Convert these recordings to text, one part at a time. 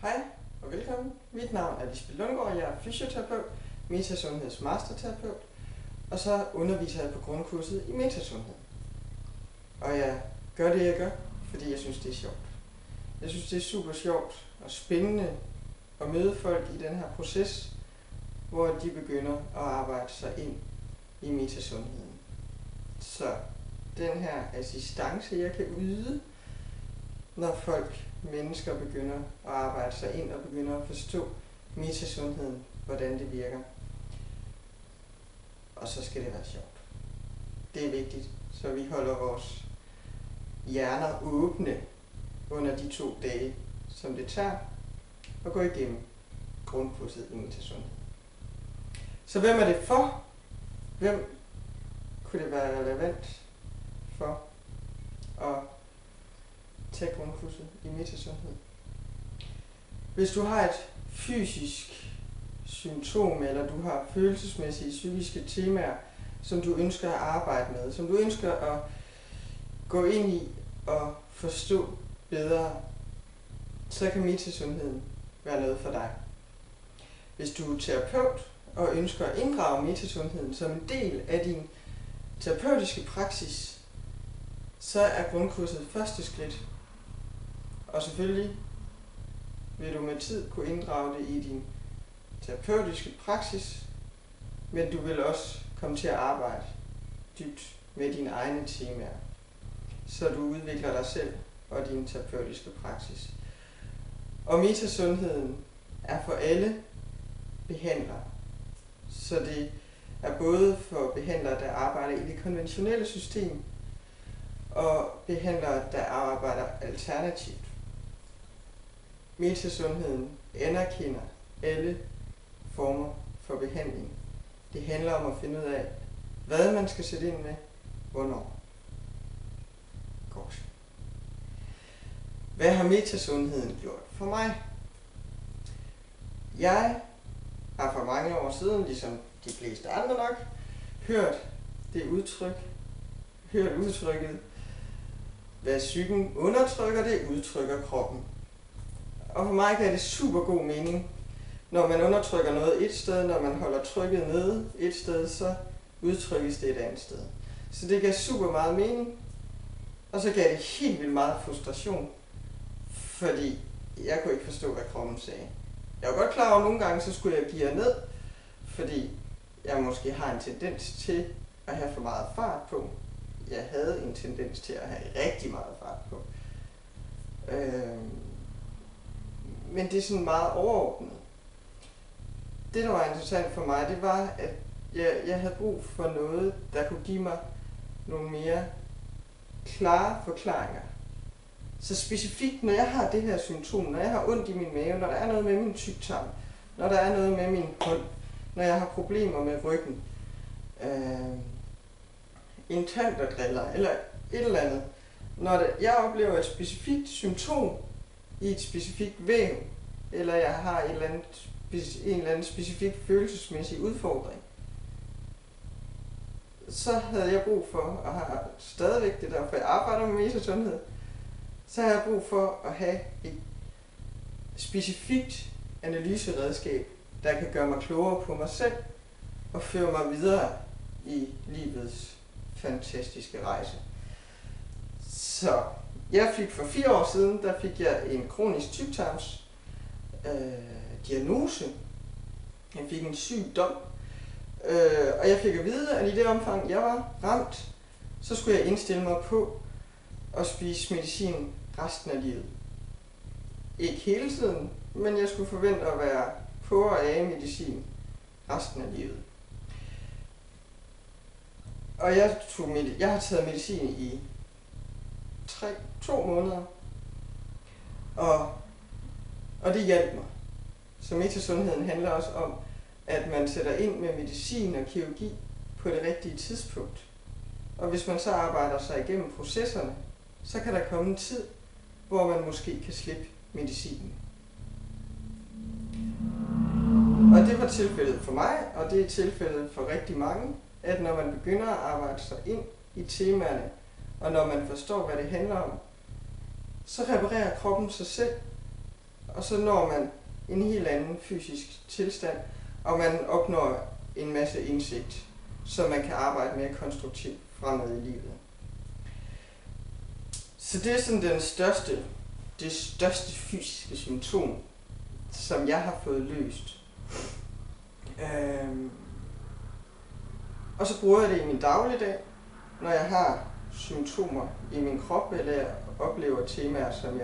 Hej og velkommen. Mit navn er Lisbeth Lundgaard, jeg er fysioterapeut, Metasundheds masterterapeut, og så underviser jeg på grundkurset i Metasundhed. Og jeg gør det, jeg gør, fordi jeg synes, det er sjovt. Jeg synes, det er super sjovt og spændende at møde folk i den her proces, hvor de begynder at arbejde sig ind i metasundheden. Så den her assistance, jeg kan yde, når mennesker begynder at arbejde sig ind og begynder at forstå metasundheden, hvordan det virker. Og så skal det være sjovt. Det er vigtigt, så vi holder vores hjerner åbne under de 2 dage, som det tager at gå igennem grundkurset i metasundhed. Så hvem er det for? Hvem kunne det være relevant for at tage grundkurset i metasundhed? Hvis du har et fysisk symptom, eller du har følelsesmæssige psykiske temaer, som du ønsker at arbejde med, som du ønsker at gå ind i og forstå bedre, så kan metasundheden være noget for dig. Hvis du er terapeut og ønsker at inddrage metasundheden som en del af din terapeutiske praksis, så er grundkurset første skridt. Og selvfølgelig vil du med tid kunne inddrage det i din terapeutiske praksis, men du vil også komme til at arbejde dybt med dine egne temaer, så du udvikler dig selv og din terapeutiske praksis. Og metasundheden er for alle behandlere, så det er både for behandlere, der arbejder i det konventionelle system, og behandlere, der arbejder alternativt. Metasundheden anerkender alle former for behandling. Det handler om at finde ud af, hvad man skal sætte ind med, hvornår. Godt. Hvad har metasundheden gjort for mig? Jeg har for mange år siden, ligesom de fleste andre nok, hørt udtrykket, hvad psyken undertrykker, det udtrykker kroppen. Og for mig gav det super god mening. Når man undertrykker noget et sted, når man holder trykket nede et sted, så udtrykkes det et andet sted. Så det gav super meget mening. Og så gav det helt vildt meget frustration, fordi jeg kunne ikke forstå, hvad kroppen sagde. Jeg var godt klar over, at nogle gange så skulle jeg geare ned, fordi jeg måske har en tendens til at have for meget fart på. Jeg havde en tendens til at have rigtig meget fart på. Men det er sådan meget overordnet. Det, der var interessant for mig, det var, at jeg havde brug for noget, der kunne give mig nogle mere klare forklaringer. Så specifikt, når jeg har det her symptom, når jeg har ondt i min mave, når der er noget med min tyktarm, når der er noget med min hånd, når jeg har problemer med ryggen, en tand, der driller, eller et eller andet. Når jeg oplever et specifikt symptom i et specifikt væv, eller jeg har en eller anden specifik følelsesmæssig udfordring, så havde jeg brug for, og har stadigvæk det derfor jeg arbejder med metasundhed, så har jeg brug for at have et specifikt analyseredskab, der kan gøre mig klogere på mig selv og føre mig videre i livets fantastiske rejse. Så jeg fik for 4 år siden, der fik jeg en kronisk tyktarms diagnose. Jeg fik en sygdom, og jeg fik at vide, at i det omfang jeg var ramt, så skulle jeg indstille mig på at spise medicin resten af livet. Ikke hele tiden, men jeg skulle forvente at være på og af medicin resten af livet. Og jeg har taget medicin i 2 måneder, og det hjalp mig. Så metasundheden handler også om, at man sætter ind med medicin og kirurgi på det rigtige tidspunkt. Og hvis man så arbejder sig igennem processerne, så kan der komme en tid, hvor man måske kan slippe medicinen. Og det var tilfældet for mig, og det er tilfældet for rigtig mange, at når man begynder at arbejde sig ind i temaerne, og når man forstår, hvad det handler om, så reparerer kroppen sig selv, og så når man en helt anden fysisk tilstand, og man opnår en masse indsigt, så man kan arbejde mere konstruktivt fremad i livet. Så det er sådan det største fysiske symptom, som jeg har fået løst. Og så bruger jeg det i min dagligdag, når jeg har symptomer i min krop, eller jeg oplever temaer, som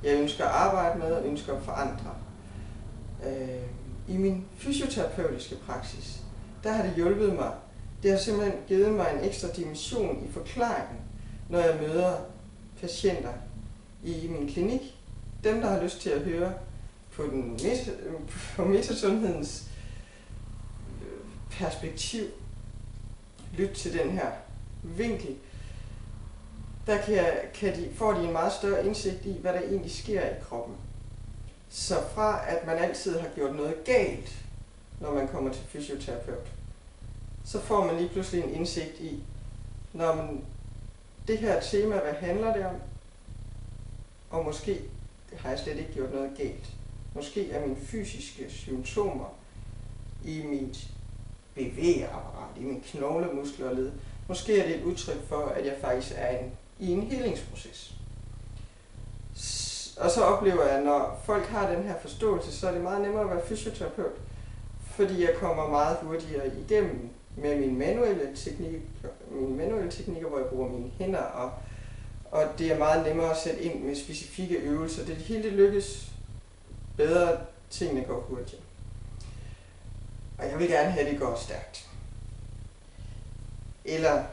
jeg ønsker at arbejde med og ønsker at forandre. I min fysioterapeutiske praksis, der har det hjulpet mig. Det har simpelthen givet mig en ekstra dimension i forklaringen, når jeg møder patienter i min klinik. Dem, der har lyst til at høre på metasundhedens perspektiv, lyt til den her vinkel, der får de en meget større indsigt i, hvad der egentlig sker i kroppen. Så fra at man altid har gjort noget galt, når man kommer til fysioterapeut, så får man lige pludselig en indsigt i, når man det her tema, hvad handler det om? Og måske har jeg slet ikke gjort noget galt. Måske er mine fysiske symptomer i mit bevægeapparat, i mine knoglemuskler og led, måske er det et udtryk for, at jeg faktisk er i en helingsproces. Og så oplever jeg, at når folk har den her forståelse, så er det meget nemmere at være fysioterapeut, fordi jeg kommer meget hurtigere igennem med mine manuelle teknikker, hvor jeg bruger mine hænder, og det er meget nemmere at sætte ind med specifikke øvelser. Det hele lykkes bedre, tingene går hurtigere. Og jeg vil gerne have, at det går stærkt. Eller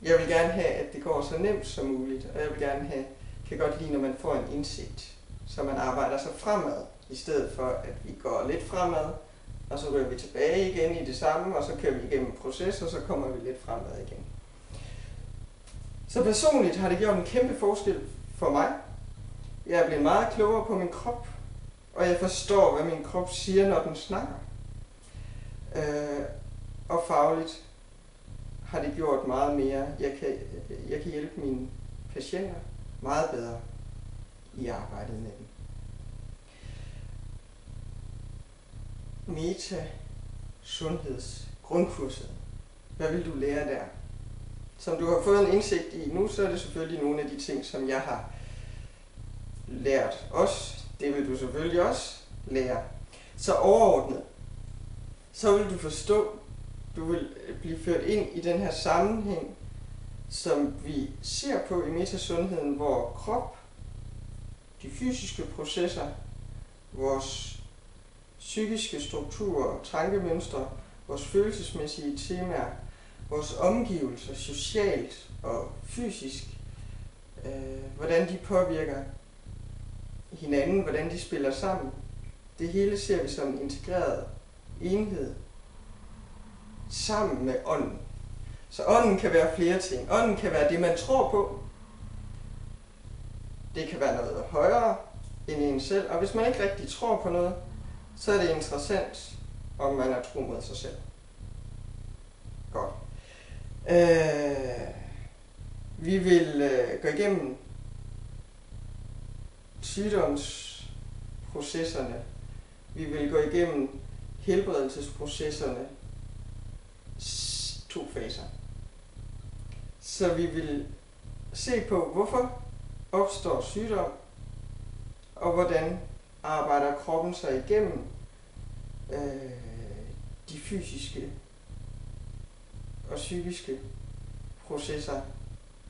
jeg vil gerne have, at det går så nemt som muligt, og jeg vil gerne kan godt lide, når man får en indsigt, så man arbejder sig fremad, i stedet for at vi går lidt fremad, og så ryger vi tilbage igen i det samme, og så kører vi igennem en proces, og så kommer vi lidt fremad igen. Så personligt har det gjort en kæmpe forskel for mig. Jeg er blevet meget klogere på min krop, og jeg forstår, hvad min krop siger, når den snakker. Og fagligt har det gjort meget mere. Jeg kan hjælpe mine patienter meget bedre i arbejdet med dem. Meta-sundhedsgrundkurset. Hvad vil du lære der? Som du har fået en indsigt i nu, så er det selvfølgelig nogle af de ting, som jeg har lært os. Det vil du selvfølgelig også lære. Så overordnet, så vil du forstå, du vil blive ført ind i den her sammenhæng, som vi ser på i metasundheden, hvor krop, de fysiske processer, vores psykiske strukturer, tankemønstre, vores følelsesmæssige temaer, vores omgivelser, socialt og fysisk, hvordan de påvirker hinanden, hvordan de spiller sammen. Det hele ser vi som en integreret enhed sammen med ånden. Så ånden kan være flere ting. Ånden kan være det, man tror på. Det kan være noget højere end en selv. Og hvis man ikke rigtig tror på noget, så er det interessant, om man er tro mod sig selv. Godt. Vi vil gå igennem sygdomsprocesserne. Vi vil gå igennem helbredelsesprocesserne. 2 faser. Så vi vil se på, hvorfor opstår sygdom, og hvordan arbejder kroppen sig igennem de fysiske og psykiske processer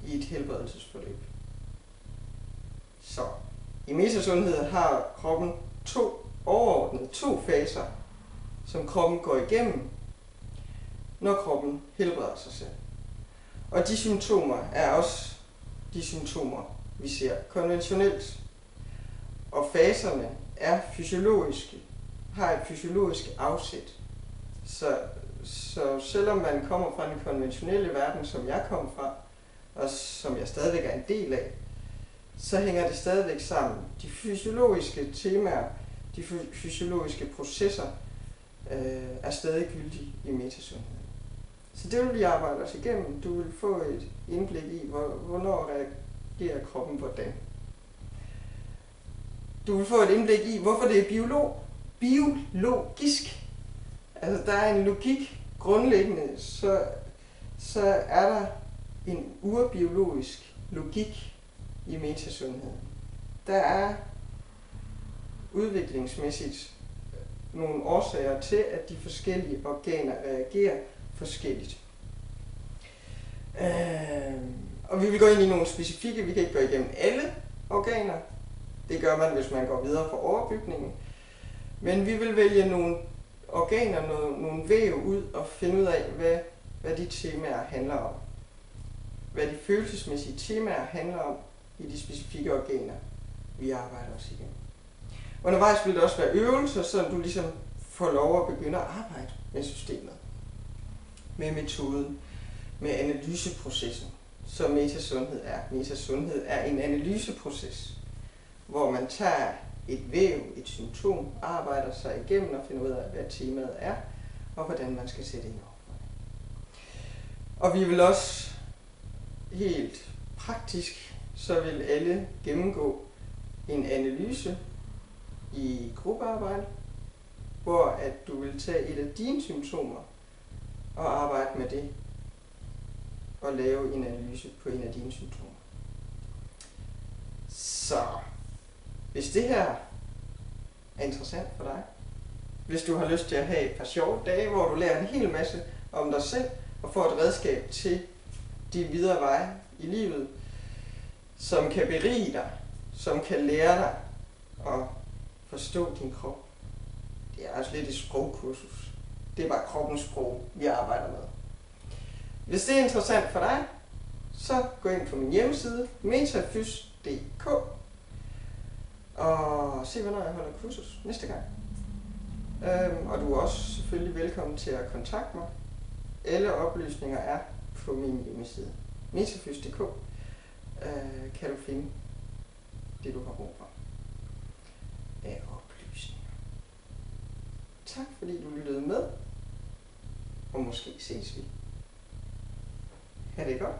i et helbredelsesforløb. Så i metasundhed har kroppen overordnet 2 faser, som kroppen går igennem, når kroppen helbreder sig selv. Og de symptomer er også de symptomer, vi ser konventionelt. Og faserne er fysiologiske, har et fysiologisk afsæt. Så selvom man kommer fra den konventionelle verden, som jeg kom fra, og som jeg stadigvæk er en del af, så hænger det stadigvæk sammen. De fysiologiske temaer, de fysiologiske processer er stadig gyldige i metasundhed. Så det vil vi arbejde os igennem. Du vil få et indblik i, hvornår reagerer kroppen hvordan. Du vil få et indblik i, hvorfor det er biologisk. Altså, der er en logik grundlæggende, så er der en urbiologisk logik i metasundheden. Der er udviklingsmæssigt nogle årsager til, at de forskellige organer reagerer forskelligt. Og vi vil gå ind i nogle specifikke, vi kan ikke gå igennem alle organer. Det gør man, hvis man går videre for overbygningen. Men vi vil vælge nogle organer, nogle væv ud og finde ud af, hvad de temaer handler om. Hvad de følelsesmæssige temaer handler om i de specifikke organer, vi arbejder os igennem. Undervejs vil der også være øvelser, så du ligesom får lov at begynde at arbejde med systemet. Med metoden, med analyseprocessen, som metasundhed er. Metasundhed er en analyseproces, hvor man tager et væv, et symptom, arbejder sig igennem og finder ud af, hvad temaet er, og hvordan man skal sætte ind over for det. Og vi vil også helt praktisk, så vil alle gennemgå en analyse i gruppearbejde, hvor at du vil tage et af dine symptomer og arbejde med det, og lave en analyse på en af dine symptomer. Så hvis det her er interessant for dig, hvis du har lyst til at have et par sjove dage, hvor du lærer en hel masse om dig selv, og får et redskab til de videre veje i livet, som kan berige dig, som kan lære dig at forstå din krop. Det er altså lidt et sprogkursus. Det er bare kroppens sprog, vi arbejder med. Hvis det er interessant for dig, så gå ind på min hjemmeside, metafys.dk, og se, hvornår jeg holder kursus næste gang. Og du er også selvfølgelig velkommen til at kontakte mig. Alle oplysninger er på min hjemmeside. Metafys.dk kan du finde det, du har brug for af oplysninger. Tak fordi du lyttede med, og måske ses vi. Ha' det godt.